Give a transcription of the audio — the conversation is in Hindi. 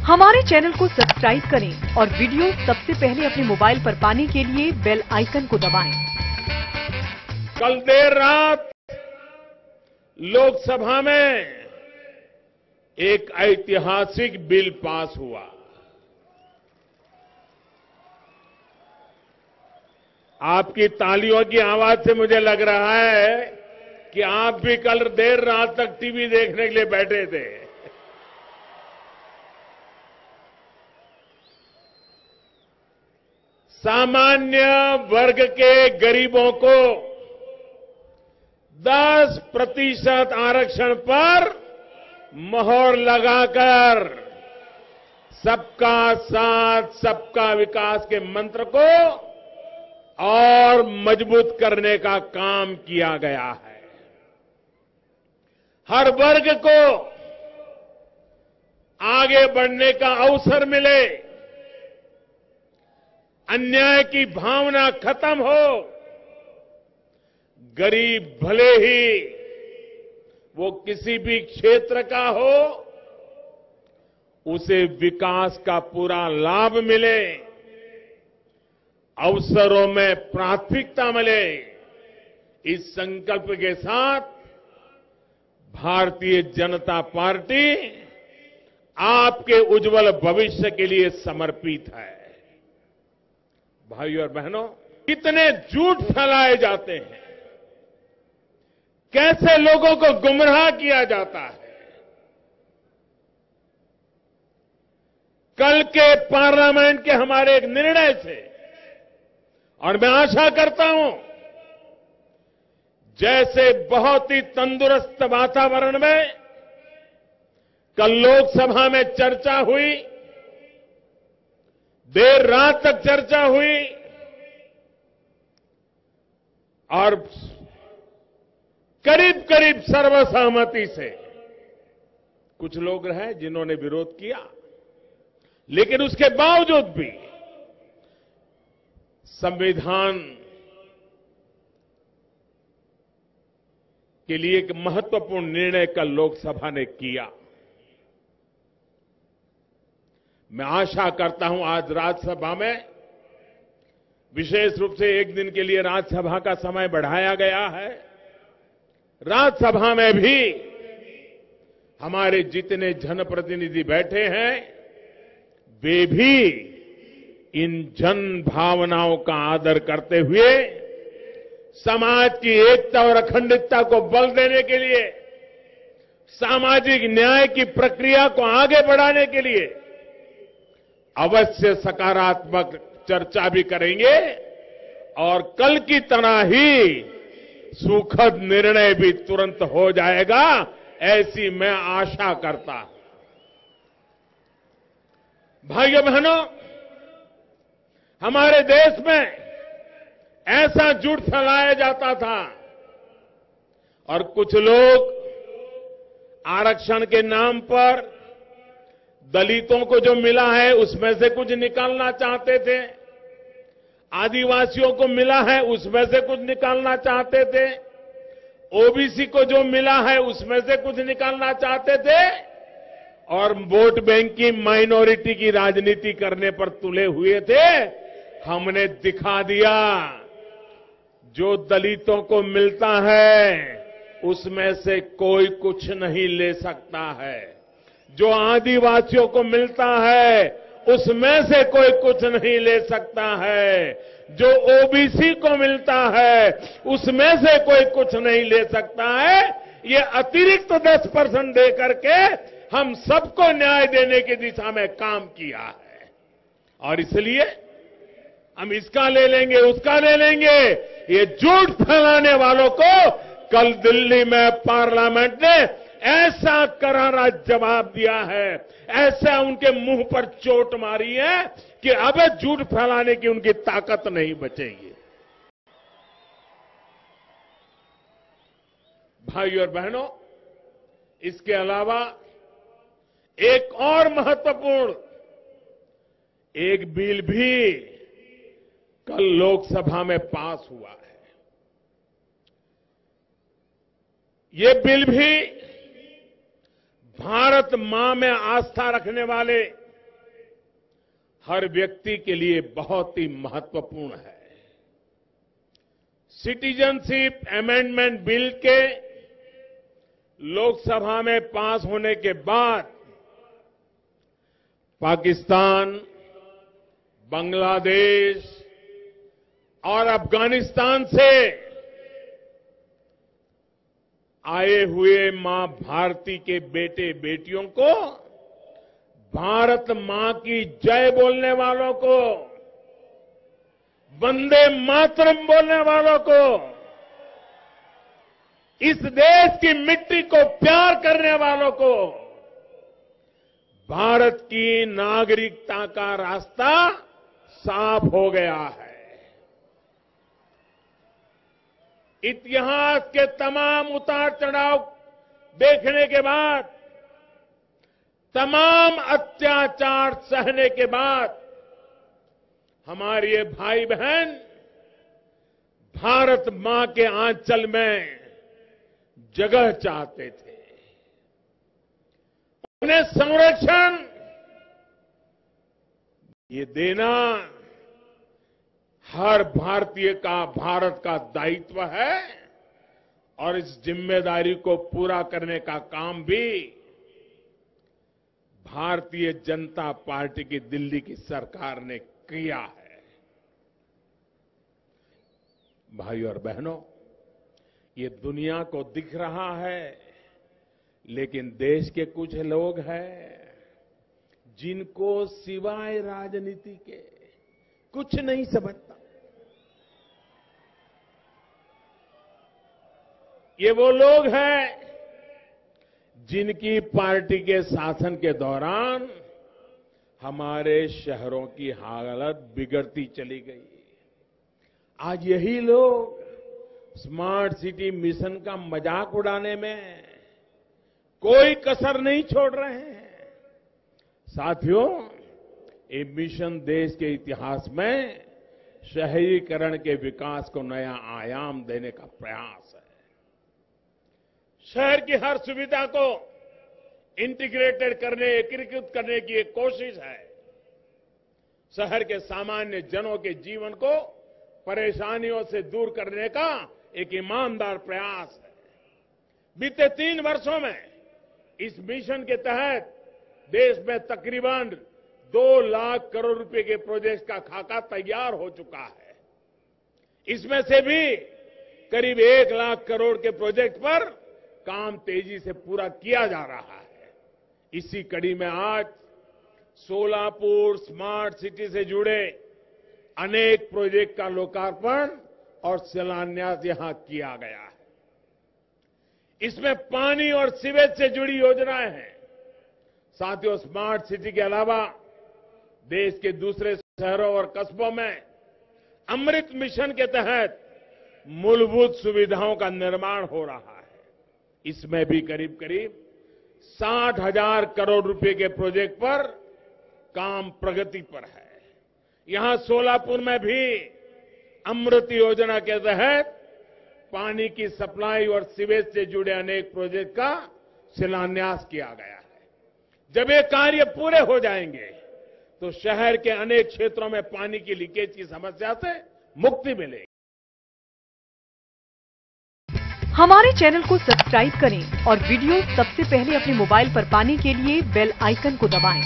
हमारे चैनल को सब्सक्राइब करें और वीडियो सबसे पहले अपने मोबाइल पर पाने के लिए बेल आइकन को दबाएं। कल देर रात लोकसभा में एक ऐतिहासिक बिल पास हुआ। आपकी तालियों की आवाज से मुझे लग रहा है कि आप भी कल देर रात तक टीवी देखने के लिए बैठे थे। सामान्य वर्ग के गरीबों को 10% आरक्षण पर मोहर लगाकर सबका साथ सबका विकास के मंत्र को और मजबूत करने का काम किया गया है। हर वर्ग को आगे बढ़ने का अवसर मिले, अन्याय की भावना खत्म हो, गरीब भले ही वो किसी भी क्षेत्र का हो, उसे विकास का पूरा लाभ मिले, अवसरों में प्राथमिकता मिले। इस संकल्प के साथ भारतीय जनता पार्टी आपके उज्जवल भविष्य के लिए समर्पित है। भाइयों और बहनों, कितने झूठ फैलाए जाते हैं, कैसे लोगों को गुमराह किया जाता है। कल के पार्लियामेंट के हमारे एक निर्णय से, और मैं आशा करता हूं, जैसे बहुत ही तंदुरुस्त वातावरण में कल लोकसभा में चर्चा हुई, देर रात तक चर्चा हुई और करीब करीब सर्वसहमति से, कुछ लोग हैं जिन्होंने विरोध किया, लेकिन उसके बावजूद भी संविधान के लिए एक महत्वपूर्ण निर्णय कल लोकसभा ने किया। मैं आशा करता हूं आज राज्यसभा में, विशेष रूप से एक दिन के लिए राज्यसभा का समय बढ़ाया गया है, राज्यसभा में भी हमारे जितने जनप्रतिनिधि बैठे हैं वे भी इन जन भावनाओं का आदर करते हुए समाज की एकता और अखंडता को बल देने के लिए, सामाजिक न्याय की प्रक्रिया को आगे बढ़ाने के लिए अवश्य सकारात्मक चर्चा भी करेंगे और कल की तरह ही सुखद निर्णय भी तुरंत हो जाएगा, ऐसी मैं आशा करता हूं। भाइयों बहनों, हमारे देश में ऐसा झूठ फैलाया जाता था और कुछ लोग आरक्षण के नाम पर दलितों को जो मिला है उसमें से कुछ निकालना चाहते थे, आदिवासियों को मिला है उसमें से कुछ निकालना चाहते थे, ओबीसी को जो मिला है उसमें से कुछ निकालना चाहते थे और वोट बैंक की माइनॉरिटी की राजनीति करने पर तुले हुए थे। हमने दिखा दिया, जो दलितों को मिलता है उसमें से कोई कुछ नहीं ले सकता है, जो आदिवासियों को मिलता है उसमें से कोई कुछ नहीं ले सकता है, जो ओबीसी को मिलता है उसमें से कोई कुछ नहीं ले सकता है। ये अतिरिक्त 10% दे करके हम सबको न्याय देने की दिशा में काम किया है और इसलिए हम इसका ले लेंगे उसका ले लेंगे, ये झूठ फैलाने वालों को कल दिल्ली में पार्लियामेंट ने ऐसा करारा जवाब दिया है, ऐसा उनके मुंह पर चोट मारी है कि अब झूठ फैलाने की उनकी ताकत नहीं बचेगी। भाइयों और बहनों, इसके अलावा एक और महत्वपूर्ण एक बिल भी कल लोकसभा में पास हुआ है। ये बिल भी भारत मां में आस्था रखने वाले हर व्यक्ति के लिए बहुत ही महत्वपूर्ण है। सिटीजनशिप अमेंडमेंट बिल के लोकसभा में पास होने के बाद पाकिस्तान, बांग्लादेश और अफगानिस्तान से आए हुए मां भारती के बेटे बेटियों को, भारत मां की जय बोलने वालों को, वंदे मातरम बोलने वालों को, इस देश की मिट्टी को प्यार करने वालों को भारत की नागरिकता का रास्ता साफ हो गया है। इतिहास के तमाम उतार चढ़ाव देखने के बाद, तमाम अत्याचार सहने के बाद हमारे ये भाई बहन भारत मां के आंचल में जगह चाहते थे। उन्हें संरक्षण ये देना हर भारतीय का, भारत का दायित्व है और इस जिम्मेदारी को पूरा करने का काम भी भारतीय जनता पार्टी की दिल्ली की सरकार ने किया है। भाइयों और बहनों, ये दुनिया को दिख रहा है, लेकिन देश के कुछ लोग हैं जिनको सिवाय राजनीति के कुछ नहीं समझता। ये वो लोग हैं जिनकी पार्टी के शासन के दौरान हमारे शहरों की हालत बिगड़ती चली गई। आज यही लोग स्मार्ट सिटी मिशन का मजाक उड़ाने में कोई कसर नहीं छोड़ रहे हैं। साथियों, ये मिशन देश के इतिहास में शहरीकरण के विकास को नया आयाम देने का प्रयास है। शहर की हर सुविधा को इंटीग्रेटेड करने, एकीकृत करने की एक कोशिश है। शहर के सामान्य जनों के जीवन को परेशानियों से दूर करने का एक ईमानदार प्रयास है। बीते 3 वर्षों में इस मिशन के तहत देश में तकरीबन 2 लाख करोड़ रुपए के प्रोजेक्ट का खाका तैयार हो चुका है। इसमें से भी करीब 1 लाख करोड़ के प्रोजेक्ट पर काम तेजी से पूरा किया जा रहा है। इसी कड़ी में आज सोलापुर स्मार्ट सिटी से जुड़े अनेक प्रोजेक्ट का लोकार्पण और शिलान्यास यहां किया गया है। इसमें पानी और सीवेज से जुड़ी योजनाएं हैं। साथियों, स्मार्ट सिटी के अलावा देश के दूसरे शहरों और कस्बों में अमृत मिशन के तहत मूलभूत सुविधाओं का निर्माण हो रहा है। इसमें भी करीब 60,000 करोड़ रुपए के प्रोजेक्ट पर काम प्रगति पर है। यहां सोलापुर में भी अमृत योजना के तहत पानी की सप्लाई और सीवेज से जुड़े अनेक प्रोजेक्ट का शिलान्यास किया गया है। जब ये कार्य पूरे हो जाएंगे तो शहर के अनेक क्षेत्रों में पानी की लीकेज की समस्या से मुक्ति मिलेगी। हमारे चैनल को सब्सक्राइब करें और वीडियो सबसे पहले अपने मोबाइल पर पाने के लिए बेल आइकन को दबाएं।